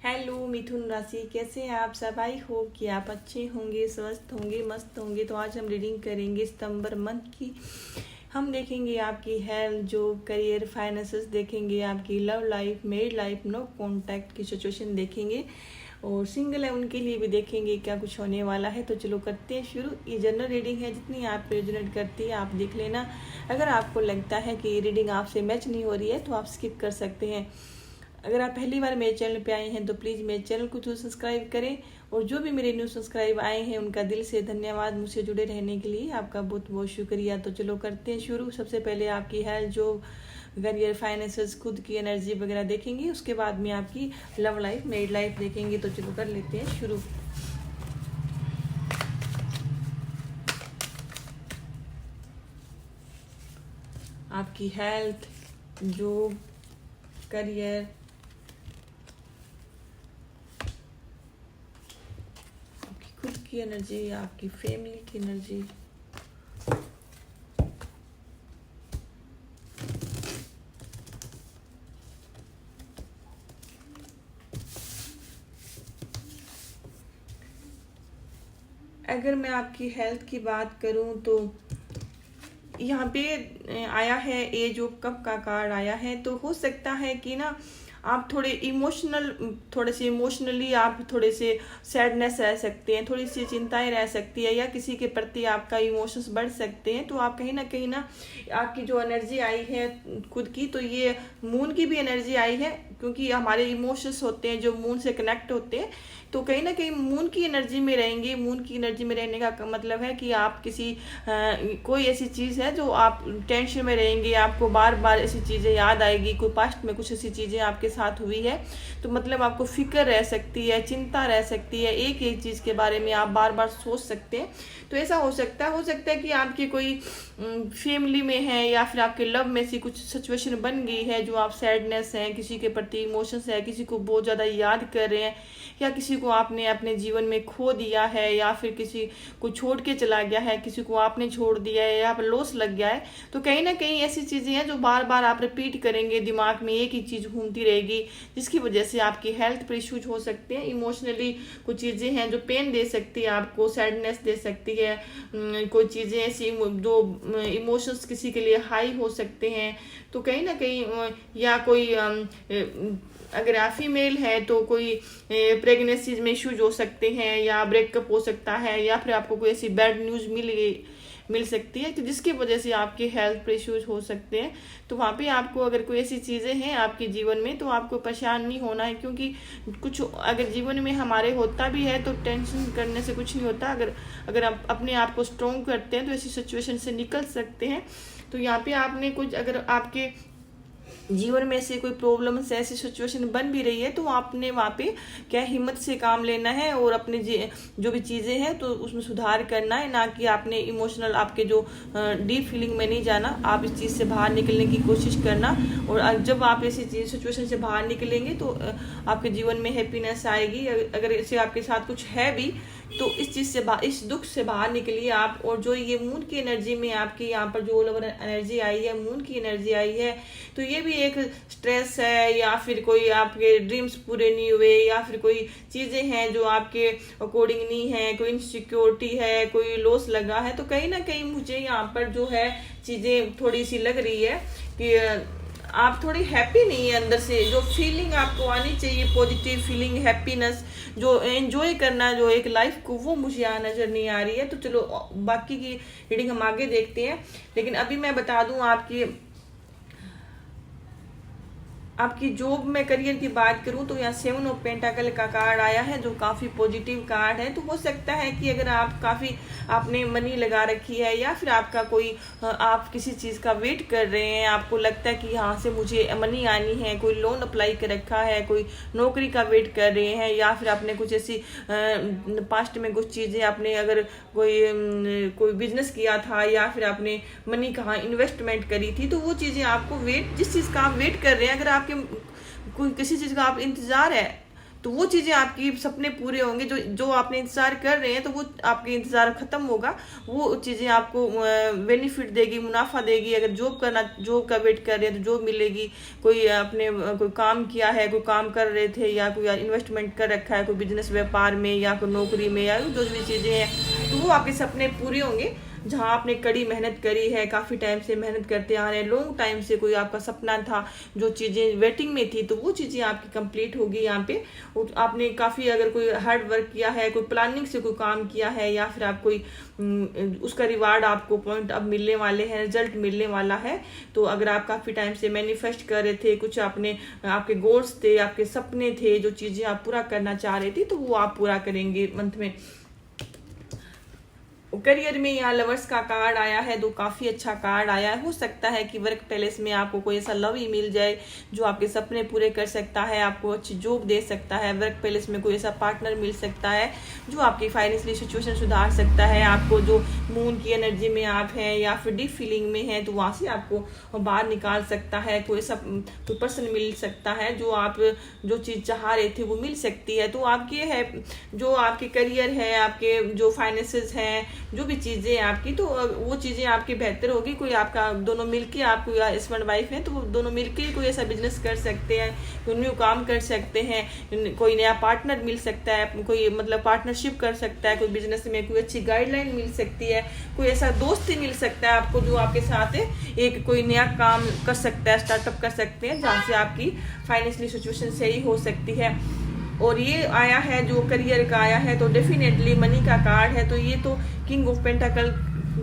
Hello मिथुन राशि, कैसे हैं आप सब। आई होप कि आप अच्छे होंगे, स्वस्थ होंगे, मस्त होंगे। तो आज हम रीडिंग करेंगे सितंबर मंथ की। हम देखेंगे आपकी हेल्थ, जॉब, करियर, फाइनेंसेस देखेंगे, आपकी love life, married life, no contact की सिचुएशन देखेंगे और सिंगल है उनके लिए भी देखेंगे क्या कुछ होने वाला है। तो चलो करते हैं शुरू। ये जनरल रीडिंग है, जितनी आप रेजोनेट करती है आप देख लेना। अगर आपको लगता है कि ये रीडिंग आपसे मैच नहीं हो रही है तो आप स्किप कर सकते हैं। अगर आप पहली बार मेरे चैनल पे आए हैं तो प्लीज़ मेरे चैनल को तो सब्सक्राइब करें। और जो भी मेरे न्यू सब्सक्राइब आए हैं उनका दिल से धन्यवाद, मुझसे जुड़े रहने के लिए आपका बहुत बहुत शुक्रिया। तो चलो करते हैं शुरू। सबसे पहले आपकी हेल्थ, जॉब, करियर, फाइनेंसेस, खुद की एनर्जी वगैरह देखेंगे। उसके बाद में आपकी लव लाइफ, मैरिड लाइफ देखेंगे। तो चलो कर लेते हैं शुरू। आपकी हेल्थ, जॉब, करियर, खुद की एनर्जी, आपकी फैमिली की एनर्जी, अगर मैं आपकी हेल्थ की बात करूं तो यहाँ पे आया है एज ऑफ कप का कार्ड आया है। तो हो सकता है कि ना आप थोड़े से इमोशनली आप थोड़े से सैडनेस रह सकते हैं, थोड़ी सी चिंताएं रह सकती है, या किसी के प्रति आपका इमोशंस बढ़ सकते हैं। तो आप कहीं ना आपकी जो एनर्जी आई है खुद की, तो ये मून की भी एनर्जी आई है, क्योंकि हमारे इमोशंस होते हैं जो मून से कनेक्ट होते हैं। तो कहीं ना कहीं मून की एनर्जी में रहेंगे। मून की एनर्जी में रहने का मतलब है कि आप कोई ऐसी चीज़ है जो आप टेंशन में रहेंगे, आपको बार बार ऐसी चीज़ें याद आएगी, कोई पास्ट में कुछ ऐसी चीज़ें आपके साथ हुई है। तो मतलब आपको फिक्र रह सकती है, चिंता रह सकती है, एक एक चीज़ के बारे में आप बार बार सोच सकते हैं। तो ऐसा हो सकता है कि आपकी कोई फैमिली में है या फिर आपके लव में से कुछ सिचुएशन बन गई है जो आप सैडनेस है, किसी के प्रति इमोशंस है, किसी को बहुत ज़्यादा याद कर रहे हैं, या किसी को आपने अपने जीवन में खो दिया है, या फिर किसी को छोड़ के चला गया है, किसी को आपने छोड़ दिया है, या फिर लॉस लग गया है। तो कहीं ना कहीं ऐसी चीज़ें हैं जो बार बार आप रिपीट करेंगे, दिमाग में एक ही चीज़ घूमती रहेगी, जिसकी वजह से आपकी हेल्थ पर इश्यूज हो सकते हैं। इमोशनली कुछ चीज़ें हैं जो पेन दे सकती है, आपको सैडनेस दे सकती है। कोई चीज़ें ऐसी जो इमोशंस किसी के लिए हाई हो सकते हैं। तो कहीं ना कहीं या कोई अगर आप फीमेल है तो कोई प्रेगनेंसी में इश्यूज हो सकते हैं, या ब्रेकअप हो सकता है, या फिर आपको कोई ऐसी बैड न्यूज़ मिल सकती है तो जिसकी वजह से आपके हेल्थ पर इश्यूज हो सकते हैं। तो वहाँ पे आपको अगर कोई ऐसी चीज़ें हैं आपके जीवन में तो आपको परेशान नहीं होना है, क्योंकि कुछ अगर जीवन में हमारे होता भी है तो टेंशन करने से कुछ नहीं होता। अगर आप अपने आप को स्ट्रॉन्ग करते हैं तो ऐसी सिचुएशन से निकल सकते हैं। तो यहाँ पे आपने कुछ, अगर आपके जीवन में से कोई प्रॉब्लम से ऐसी सिचुएशन बन भी रही है तो आपने वहाँ पे क्या हिम्मत से काम लेना है और अपने जो भी चीज़ें हैं तो उसमें सुधार करना है, ना कि आपने इमोशनल आपके जो डीप फीलिंग में नहीं जाना। आप इस चीज़ से बाहर निकलने की कोशिश करना, और जब आप ऐसी सिचुएशन से बाहर निकलेंगे तो आपके जीवन में हैप्पीनेस आएगी। अगर इसे आपके साथ कुछ है भी तो इस चीज़ से इस दुख से बाहर निकलिए आप। और जो ये मून की एनर्जी में आपकी यहाँ पर जो ओवर एनर्जी आई है, मून की एनर्जी आई है, तो ये भी एक स्ट्रेस है, या फिर कोई आपके ड्रीम्स पूरे नहीं हुए, या फिर कोई चीज़ें हैं जो आपके अकॉर्डिंग नहीं है, कोई इनसिक्योरिटी है, कोई लॉस लगा है। तो कहीं ना कहीं मुझे यहाँ पर जो है चीज़ें थोड़ी सी लग रही है कि आप थोड़ी हैप्पी नहीं है अंदर से। जो फीलिंग आपको आनी चाहिए, पॉजिटिव फीलिंग, हैप्पीनेस, जो एंजॉय करना जो एक लाइफ को, वो मुझे यहाँ नजर नहीं आ रही है। तो चलो बाकी की रीडिंग हम आगे देखते हैं। लेकिन अभी मैं बता दूं आपकी जॉब में करियर की बात करूं तो यहाँ 7 ऑफ पेंटाकल का कार्ड आया है जो काफ़ी पॉजिटिव कार्ड है। तो हो सकता है कि अगर आप काफ़ी आपने मनी लगा रखी है, या फिर आपका कोई आप किसी चीज़ का वेट कर रहे हैं, आपको लगता है कि यहाँ से मुझे मनी आनी है, कोई लोन अप्लाई कर रखा है, कोई नौकरी का वेट कर रहे हैं, या फिर आपने कुछ ऐसी पास्ट में कुछ चीज़ें आपने अगर कोई बिजनेस किया था, या फिर आपने मनी कहाँ इन्वेस्टमेंट करी थी, तो वो चीज़ें आपको जिस चीज़ का आप वेट कर रहे हैं, अगर आपके कोई किसी चीज़ का आप इंतज़ार है तो वो चीज़ें आपकी सपने पूरे होंगे, जो जो आपने इंतज़ार कर रहे हैं तो वो आपके इंतज़ार ख़त्म होगा, वो चीज़ें आपको बेनिफिट देगी, मुनाफा देगी। अगर जॉब का वेट कर रहे हैं तो जॉब मिलेगी, कोई आपने कोई काम किया है, कोई काम कर रहे थे या कोई इन्वेस्टमेंट कर रखा है कोई बिजनेस व्यापार में या कोई नौकरी में या जो भी चीज़ें हैं, तो वो आपके सपने पूरे होंगे। जहाँ आपने कड़ी मेहनत करी है, काफ़ी टाइम से मेहनत करते आ रहे हैं, लॉन्ग टाइम से कोई आपका सपना था, जो चीज़ें वेटिंग में थी, तो वो चीज़ें आपकी कंप्लीट होगी यहाँ पे। आपने काफ़ी अगर कोई हार्ड वर्क किया है, कोई प्लानिंग से कोई काम किया है, या फिर आप कोई उसका रिवार्ड आपको पॉइंट अब मिलने वाले हैं, रिजल्ट मिलने वाला है। तो अगर आप काफ़ी टाइम से मैनिफेस्ट कर रहे थे, कुछ आपने आपके गोल्स थे, आपके सपने थे, जो चीज़ें आप पूरा करना चाह रहे थे, तो वो आप पूरा करेंगे मंथ में। करियर में यहाँ लवर्स का कार्ड आया है, तो काफ़ी अच्छा कार्ड आया है। हो सकता है कि वर्क प्लेस में आपको कोई ऐसा लव ही मिल जाए जो आपके सपने पूरे कर सकता है, आपको अच्छी जॉब दे सकता है। वर्क प्लेस में कोई ऐसा पार्टनर मिल सकता है जो आपकी फाइनेंशियली सिचुएशन सुधार सकता है। आपको जो मून की एनर्जी में आप हैं या फिर डीप फीलिंग में हैं, तो वहाँ से आपको बाहर निकाल सकता है। कोई ऐसा कोई पर्सन मिल सकता है जो आप जो चीज़ चाह रहे थे वो मिल सकती है। तो आपके है जो आपके करियर है, आपके जो फाइनेंसेस हैं, जो भी चीज़ें आपकी, तो वो चीज़ें आपकी बेहतर होगी। कोई आपका दोनों मिलके, आप कोई हस्बैंड वाइफ हैं तो वो दोनों मिलके कोई ऐसा बिजनेस कर सकते हैं, कोई न्यू काम कर सकते हैं, कोई नया पार्टनर मिल सकता है, कोई मतलब पार्टनरशिप कर सकता है, कोई बिजनेस में कोई अच्छी गाइडलाइन मिल सकती है, कोई ऐसा दोस्त ही मिल सकता है आपको जो आपके साथ एक कोई नया काम कर सकता है, स्टार्टअप कर सकते हैं, जहाँ से आपकी फाइनेंशियली सिचुएशन सही हो सकती है। और ये आया है जो करियर का आया है, तो डेफिनेटली मनी का कार्ड है। तो ये तो किंग ऑफ पेंटाकल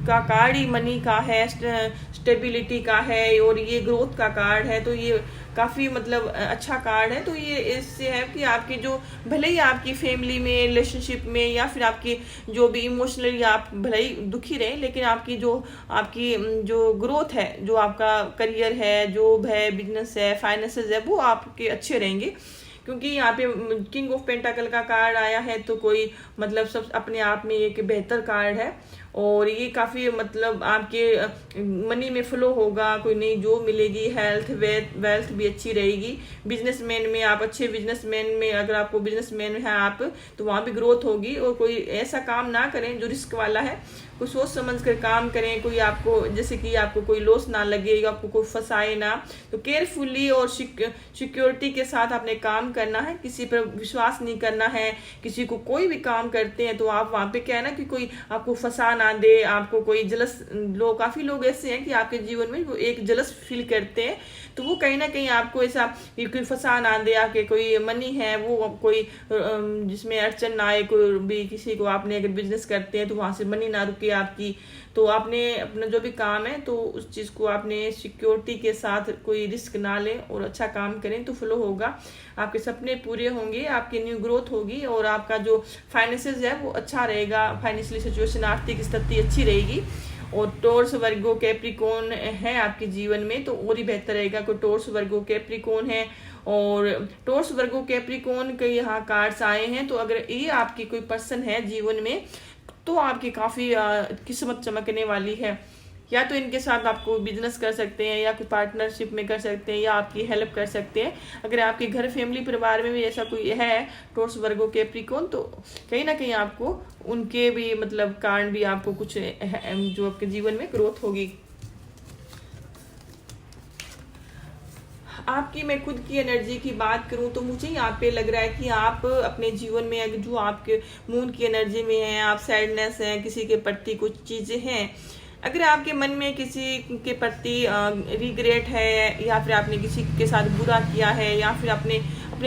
का कार्ड ही मनी का है, स्टेबिलिटी का है, और ये ग्रोथ का कार्ड है। तो ये काफ़ी मतलब अच्छा कार्ड है। तो ये इससे है कि आपकी जो भले ही आपकी फैमिली में, रिलेशनशिप में, या फिर आपकी जो भी इमोशनली आप भले ही दुखी रहे, लेकिन आपकी जो ग्रोथ है, जो आपका करियर है, जॉब है, बिजनेस है, फाइनेंसेस है, वो आपके अच्छे रहेंगे। क्योंकि यहाँ पे किंग ऑफ पेंटाकल का कार्ड आया है, तो कोई मतलब सब अपने आप में एक बेहतर कार्ड है। और ये काफ़ी मतलब आपके मनी में फ्लो होगा, कोई नई जॉब मिलेगी, हेल्थ वेल्थ भी अच्छी रहेगी। बिजनेसमैन में आप अच्छे बिजनेसमैन में, अगर आपको बिजनेसमैन है आप, तो वहाँ भी ग्रोथ होगी। और कोई ऐसा काम ना करें जो रिस्क वाला है, कोई सोच समझ कर काम करें, कोई आपको जैसे कि आपको कोई लॉस ना लगे, आपको कोई फंसाए ना। तो केयरफुली और सिक्योरिटी के साथ आपने काम करना है, किसी पर विश्वास नहीं करना है। किसी को कोई भी काम करते हैं तो आप वहाँ पे क्या है ना कि कोई आपको फंसा ना दे, आपको कोई जलस लोग, काफ़ी लोग ऐसे हैं कि आपके जीवन में वो एक जलस फील करते हैं, तो वो कहीं ना कहीं आपको ऐसा कोई फंसा ना दे। आपके कोई मनी है वो कोई जिसमें अड़चन ना आए, कोई भी किसी को आपने अगर बिजनेस करते हैं तो वहाँ से मनी ना रुके आपकी। तो आपने अपना जो भी काम है तो उस चीज़ को आपने सिक्योरिटी के साथ, कोई रिस्क ना लें और अच्छा काम करें, तो फ्लो होगा, आपके सपने पूरे होंगे, आपकी न्यू ग्रोथ होगी, और आपका जो फाइनेंसेस है वो अच्छा रहेगा, फाइनेंशियली सिचुएशन, आर्थिक स्थिति अच्छी रहेगी। और टॉरस वर्गो कैप्रिकॉर्न है आपके जीवन में तो और ही बेहतर रहेगा। कोई टॉरस वर्गो कैप्रिकॉर्न है, और टॉरस वर्गो कैप्रिकॉर्न के यहाँ कार्ड्स आए हैं, तो अगर ये आपकी कोई पर्सन है जीवन में, तो आपकी काफ़ी किस्मत चमकने वाली है। या तो इनके साथ आपको बिजनेस कर सकते हैं, या कोई पार्टनरशिप में कर सकते हैं, या आपकी हेल्प कर सकते हैं। अगर आपके घर फैमिली परिवार में भी ऐसा कोई है टॉरस वर्गो कैप्रिकॉर्न, तो कहीं ना कहीं आपको उनके भी मतलब कारण भी आपको कुछ जो आपके जीवन में ग्रोथ होगी। आपकी मैं खुद की एनर्जी की बात करूं तो मुझे यहाँ पे लग रहा है कि आप अपने जीवन में अगर जो आपके मून की एनर्जी में है, आप सैडनेस है, किसी के प्रति कुछ चीज़ें हैं, अगर आपके मन में किसी के प्रति रिग्रेट है, या फिर आपने किसी के साथ बुरा किया है, या फिर अपने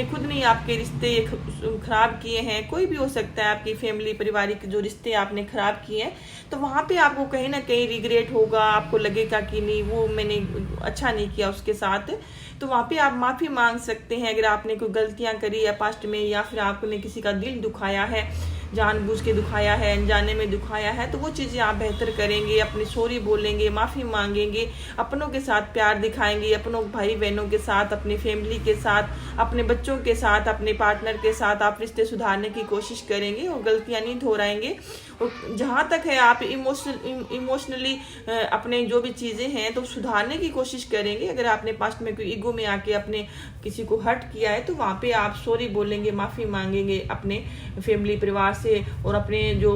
खुद ने आपके रिश्ते खराब किए हैं, कोई भी हो सकता है, आपकी फैमिली पारिवारिक जो रिश्ते आपने खराब किए हैं, तो वहाँ पे आपको कहीं ना कहीं रिग्रेट होगा। आपको लगेगा कि नहीं, वो मैंने अच्छा नहीं किया उसके साथ, तो वहाँ पे आप माफ़ी मांग सकते हैं। अगर आपने कोई गलतियाँ करी या पास्ट में, या फिर आपने किसी का दिल दुखाया है, जानबूझ के दुखाया है, अनजाने में दुखाया है, तो वो चीज़ें आप बेहतर करेंगे, अपनी सॉरी बोलेंगे, माफ़ी मांगेंगे, अपनों के साथ प्यार दिखाएंगे, अपनों भाई बहनों के साथ, अपनी फैमिली के साथ, अपने बच्चों के साथ, अपने पार्टनर के साथ आप रिश्ते सुधारने की कोशिश करेंगे और गलतियां नहीं दोहराएंगे। और जहाँ तक है आप इमोशनली अपने जो भी चीज़ें हैं तो सुधारने की कोशिश करेंगे। अगर आपने पास्ट में कोई ईगो में आके अपने किसी को हर्ट किया है तो वहाँ पे आप सॉरी बोलेंगे, माफ़ी मांगेंगे अपने फैमिली परिवार से, और अपने जो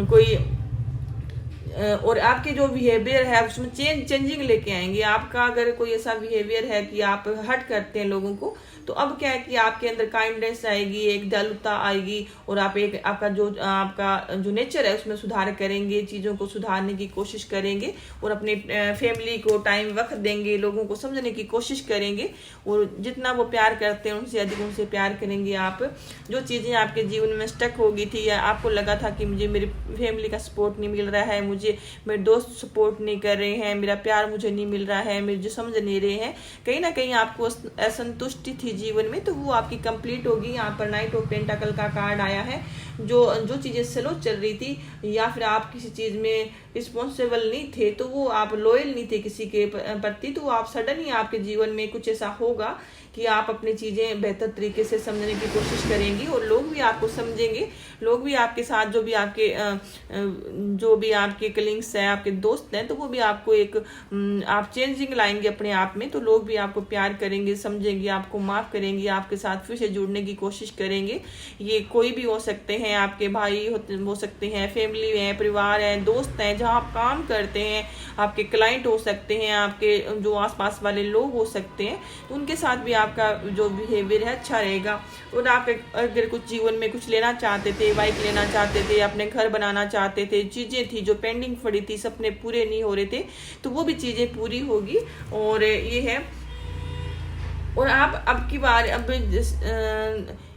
कोई और आपके जो बिहेवियर है उसमें चेंजिंग लेके आएंगे। आपका अगर कोई ऐसा बिहेवियर है कि आप हर्ट करते हैं लोगों को, तो अब क्या है कि आपके अंदर काइंडनेस आएगी, एक दयालुता आएगी, और आप एक आपका जो नेचर है उसमें सुधार करेंगे, चीज़ों को सुधारने की कोशिश करेंगे, और अपने फैमिली को टाइम वक्त देंगे, लोगों को समझने की कोशिश करेंगे, और जितना वो प्यार करते हैं उनसे अधिक उनसे प्यार करेंगे आप। जो चीज़ें आपके जीवन में स्टक हो गई थी या आपको लगा था कि मुझे मेरी फैमिली का सपोर्ट नहीं मिल रहा है, मुझे मेरे दोस्त सपोर्ट नहीं कर रहे हैं, मेरा प्यार मुझे नहीं मिल रहा है, मुझे समझ नहीं रहे हैं, कहीं ना कहीं आपको असंतुष्टि थी जीवन में, तो वो आपकी कंप्लीट होगी। यहाँ पर नाइट ऑफ पेंटाकल का कार्ड आया है। जो चीज़ें स्लो चल रही थी या फिर आप किसी चीज़ में रिस्पॉन्सिबल नहीं थे, तो वो आप लॉयल नहीं थे किसी के प्रति, तो आप सडन ही आपके जीवन में कुछ ऐसा होगा कि आप अपनी चीज़ें बेहतर तरीके से समझने की कोशिश करेंगी, और लोग भी आपको समझेंगे। लोग भी आपके साथ जो भी आपके कलीग्स हैं, आपके दोस्त हैं, तो वो भी आपको आप चेंजिंग लाएंगे अपने आप में, तो लोग भी आपको प्यार करेंगे, समझेंगे, आपको माफ़ करेंगे, आपके साथ फिर से जुड़ने की कोशिश करेंगे। ये कोई भी हो सकते हैं, आपके भाई हो सकते हैं, फैमिली है, परिवार है, दोस्त हैं, जहाँ आप काम करते हैं, आपके क्लाइंट हो सकते हैं, आपके जो आसपास वाले लोग हो सकते हैं, तो उनके साथ भी आपका जो बिहेवियर है अच्छा रहेगा। और आप अगर कुछ जीवन में कुछ लेना चाहते थे, बाइक लेना चाहते थे, अपने घर बनाना चाहते थे, चीज़ें थी जो पेंडिंग पड़ी थी, सपने पूरे नहीं हो रहे थे, तो वो भी चीज़ें पूरी होगी। और ये है, और आप अब की बार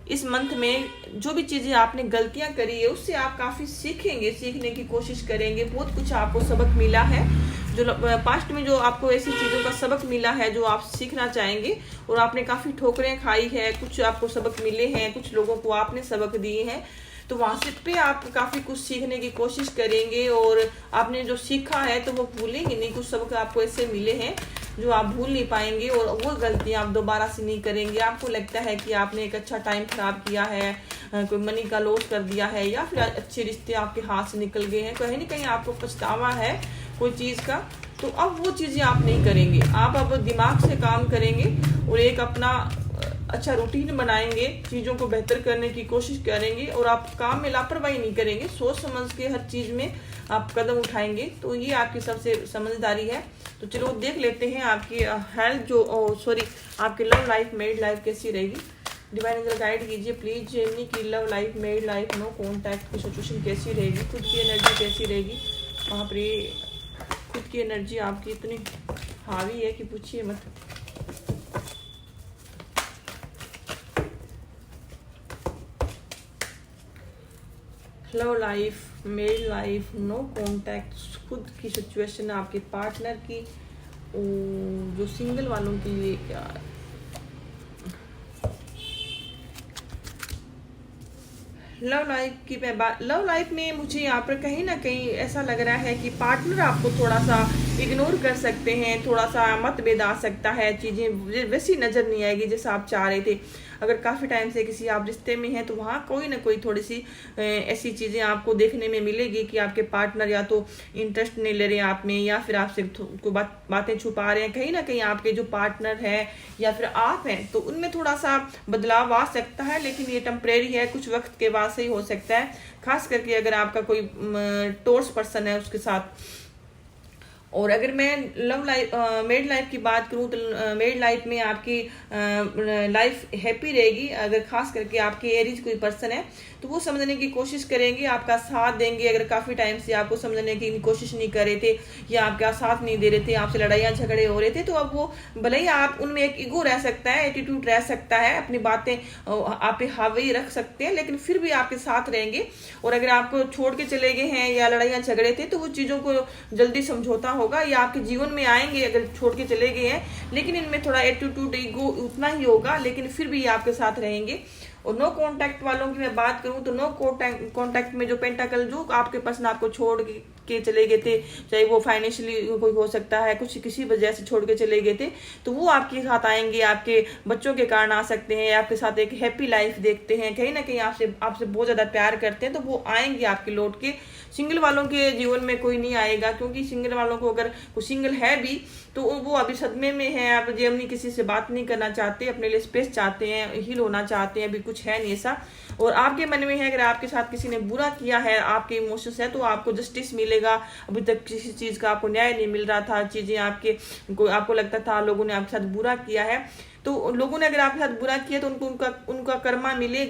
इस मंथ में जो भी चीज़ें आपने गलतियां करी है उससे आप काफ़ी सीखेंगे, सीखने की कोशिश करेंगे। बहुत कुछ आपको सबक मिला है, जो पास्ट में जो आपको ऐसी चीज़ों का सबक मिला है जो आप सीखना चाहेंगे, और आपने काफ़ी ठोकरें खाई है, कुछ आपको सबक मिले हैं, कुछ लोगों को आपने सबक दिए हैं, तो वहाँ से पे आप काफ़ी कुछ सीखने की कोशिश करेंगे। और आपने जो सीखा है तो वो भूलेंगे नहीं, कुछ सबक आपको ऐसे मिले हैं जो आप भूल नहीं पाएंगे, और वो गलतियाँ आप दोबारा से नहीं करेंगे। आपको लगता है कि आपने एक अच्छा टाइम खराब किया है, कोई मनी का लॉस कर दिया है, या फिर अच्छे रिश्ते आपके हाथ से निकल गए हैं, कहीं ना कहीं आपको पछतावा है कोई चीज़ का, तो अब वो चीज़ें आप नहीं करेंगे। आप अब दिमाग से काम करेंगे और एक अपना अच्छा रूटीन बनाएंगे, चीज़ों को बेहतर करने की कोशिश करेंगे, और आप काम में लापरवाही नहीं करेंगे, सोच समझ के हर चीज़ में आप कदम उठाएंगे, तो ये आपकी सबसे समझदारी है। तो चलो देख लेते हैं आपकी हेल्थ आपकी लव लाइफ, मैरिड लाइफ कैसी रहेगी। डिवाइन एंजल गाइड कीजिए प्लीज जेमिनी की love life, married life, no contact की सिचुएशन कैसी रहेगी, खुद की एनर्जी कैसी रहेगी। वहाँ पर खुद की एनर्जी आपकी इतनी हावी है कि पूछिए मत। लव लाइफ, मेरी लाइफ, नो कॉन्टैक्ट, खुद की सिचुएशन, आपके पार्टनर की, जो सिंगल वालों के लिए क्या। लव लाइफ में मुझे यहाँ पर कहीं ना कहीं ऐसा लग रहा है कि पार्टनर आपको थोड़ा सा इग्नोर कर सकते हैं, थोड़ा सा मतभेद आ सकता है, चीज़ें वैसी नज़र नहीं आएगी जैसा आप चाह रहे थे। अगर काफ़ी टाइम से किसी आप रिश्ते में हैं तो वहाँ कोई ना कोई थोड़ी सी ऐसी चीज़ें आपको देखने में मिलेगी कि आपके पार्टनर या तो इंटरेस्ट नहीं ले रहे आप में, या फिर आपसे कोई बातें छुपा रहे हैं। कहीं ना कहीं आपके जो पार्टनर है या फिर आप हैं तो उनमें थोड़ा सा बदलाव आ सकता है, लेकिन ये टेम्परेरी है, कुछ वक्त के बाद से ही हो सकता है। खास करके अगर आपका कोई टोर्स पर्सन है उसके साथ। और अगर मैं मैरिड लाइफ की बात करूँ तो मैरिड लाइफ में आपकी लाइफ हैप्पी रहेगी। अगर खास करके आपके एरिज कोई पर्सन है तो वो समझने की कोशिश करेंगे, आपका साथ देंगे। अगर काफ़ी टाइम से आपको समझने की कोशिश नहीं कर रहे थे या आपका साथ नहीं दे रहे थे, आपसे लड़ाइयाँ झगड़े हो रहे थे, तो अब वो भले ही आप उनमें एक ईगो रह सकता है, एटीट्यूड रह सकता है, अपनी बातें आप पे हावी रख सकते हैं, लेकिन फिर भी आपके साथ रहेंगे। और अगर आपको छोड़ के चले गए हैं या लड़ाइयाँ झगड़े थे तो वो चीज़ों को जल्दी समझौता होगा, या आपके जीवन में आएंगे अगर छोड़ के चले गए हैं, लेकिन इनमें थोड़ा एटीट्यूड ईगो उतना ही होगा, लेकिन फिर भी आपके साथ रहेंगे। और नो कांटेक्ट वालों की मैं बात करूं तो नो कांटेक्ट में जो पेंटाकल जो आपके पर्सन आपको छोड़ के चले गए थे, चाहे वो फाइनेंशियली कोई हो सकता है, कुछ किसी वजह से छोड़ के चले गए थे, तो वो आपके साथ आएंगे, आपके बच्चों के कारण आ सकते हैं, आपके साथ एक हैप्पी लाइफ देखते हैं, कहीं ना कहीं आपसे आपसे बहुत ज्यादा प्यार करते हैं, तो वो आएंगे आपके लौट के। सिंगल वालों के जीवन में कोई नहीं आएगा, क्योंकि सिंगल वालों को अगर कोई सिंगल है भी तो वो अभी सदमे में है, आप जेमनी किसी से बात नहीं करना चाहते, अपने लिए स्पेस चाहते हैं, हील होना चाहते हैं, अभी कुछ है नहीं ऐसा। और आपके मन में है अगर आपके साथ किसी ने बुरा किया है, आपके इमोशंस है, तो आपको जस्टिस मिलेगा। अभी तक किसी चीज का आपको न्याय नहीं मिल रहा था, चीजें आपको लगता था लोगों ने आपके साथ बुरा किया है, तो लोगों ने अगर आपके साथ बुरा किया तो उनको उनका कर्मा मिलेगा।